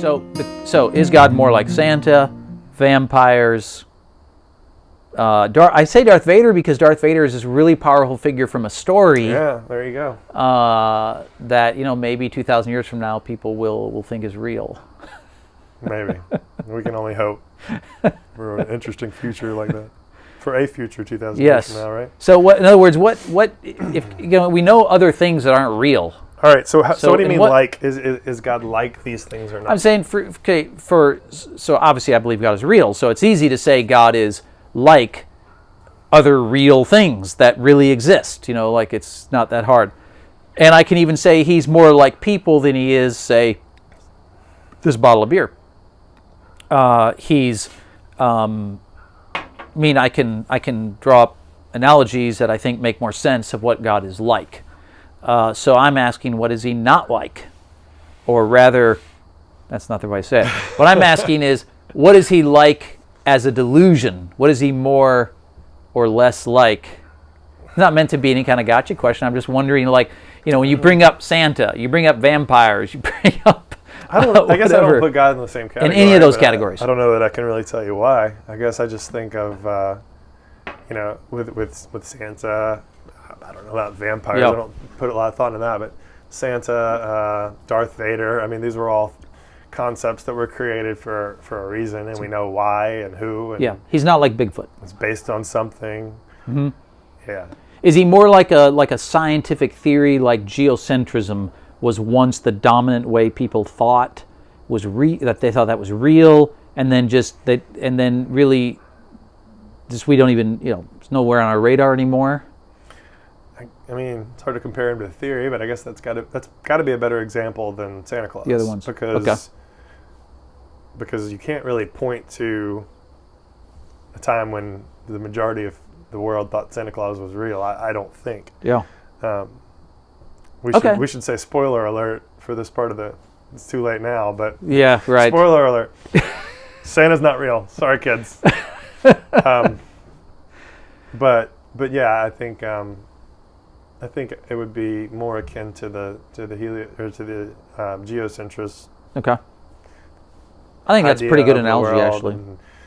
So is God more like Santa, vampires? I say Darth Vader because Darth Vader is this really powerful figure from a story. Yeah, there you go. That maybe 2,000 years from now people will think is real. Maybe. We can only hope for an interesting future like that. For a future 2,000 years from now, right? So in other words, what if we know other things that aren't real? All right. So what do you mean? Like is God like these things or not? I'm saying so obviously I believe God is real. So it's easy to say God is like other real things that really exist. Like it's not that hard. And I can even say he's more like people than he is, say, this bottle of beer. I can draw up analogies that I think make more sense of what God is like. So I'm asking, what is he not like? Or rather, that's not the way I say it. What I'm asking is, what is he like as a delusion? What is he more or less like? It's not meant to be any kind of gotcha question. I'm just wondering, when you bring up Santa, you bring up vampires, you bring up I guess I don't put God in the same category. In any of those categories. I don't know that I can really tell you why. I guess I just think of, with Santa, I don't know about vampires. Yep. I don't put a lot of thought into that, but Santa, Darth Vader, I mean, these were all concepts that were created for a reason, and we know why and who. And he's not like Bigfoot. It's based on something. Mm-hmm. Yeah. Is he more like a scientific theory, like geocentrism was once the dominant way people thought that they thought that was real, and then really we don't even it's nowhere on our radar anymore? I mean, it's hard to compare him to theory, but I guess that's got to be a better example than Santa Claus. The other ones, because you can't really point to a time when the majority of the world thought Santa Claus was real. I don't think. Yeah. We should say spoiler alert for this part of the. It's too late now, but yeah, right. Spoiler alert. Santa's not real. Sorry, kids. But yeah, I think it would be more akin to the geocentrist. Okay. I think that's a pretty good analogy, actually.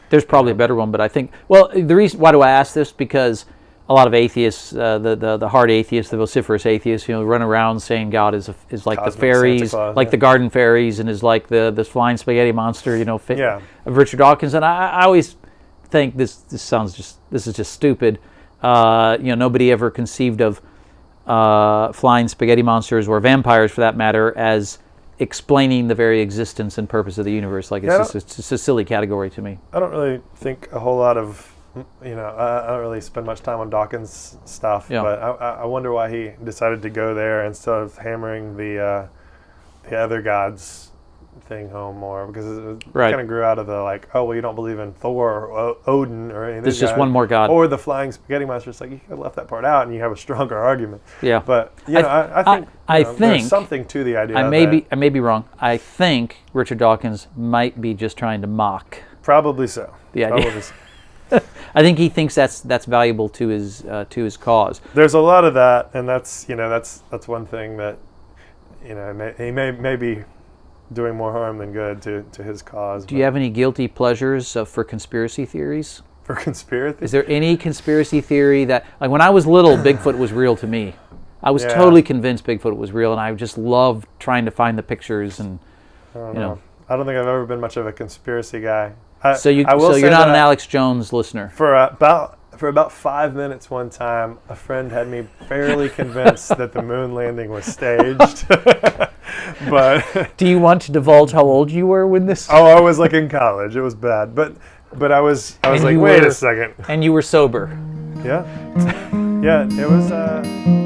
There's probably a better one, but I think the reason why do I ask this, because a lot of atheists, the hard atheists, the vociferous atheists, run around saying God is like the fairies, like the garden fairies, and is like the flying spaghetti monster, of Richard Dawkins. And I always think this is just stupid. Nobody ever conceived of flying spaghetti monsters or vampires, for that matter, as explaining the very existence and purpose of the universe. Like it's just a silly category to me. I don't really think a whole lot of. I don't really spend much time on Dawkins stuff, but I wonder why he decided to go there instead of hammering the other gods thing home more, because it kind of grew out of the you don't believe in Thor or Odin or anything. There's just one more god. Or the flying spaghetti monster. It's like you could have left that part out and you have a stronger argument. Yeah. But I think there's something to the idea. I may be wrong. I think Richard Dawkins might be just trying to mock. Probably so. The idea. Probably so. I think he thinks that's valuable to his cause. There's a lot of that, and that's one thing that he may be doing more harm than good to his cause. Do you have any guilty pleasures for conspiracy theories? For conspiracy? Is there any conspiracy theory that, like when I was little, Bigfoot was real to me? I was totally convinced Bigfoot was real, and I just loved trying to find the pictures and I don't know. I don't think I've ever been much of a conspiracy guy. So you're not an Alex Jones listener. For about 5 minutes one time, a friend had me fairly convinced that the moon landing was staged. But do you want to divulge how old you were when this? Oh, I was in college. It was bad, but I was like, wait a second. And you were sober. Yeah, yeah. It was.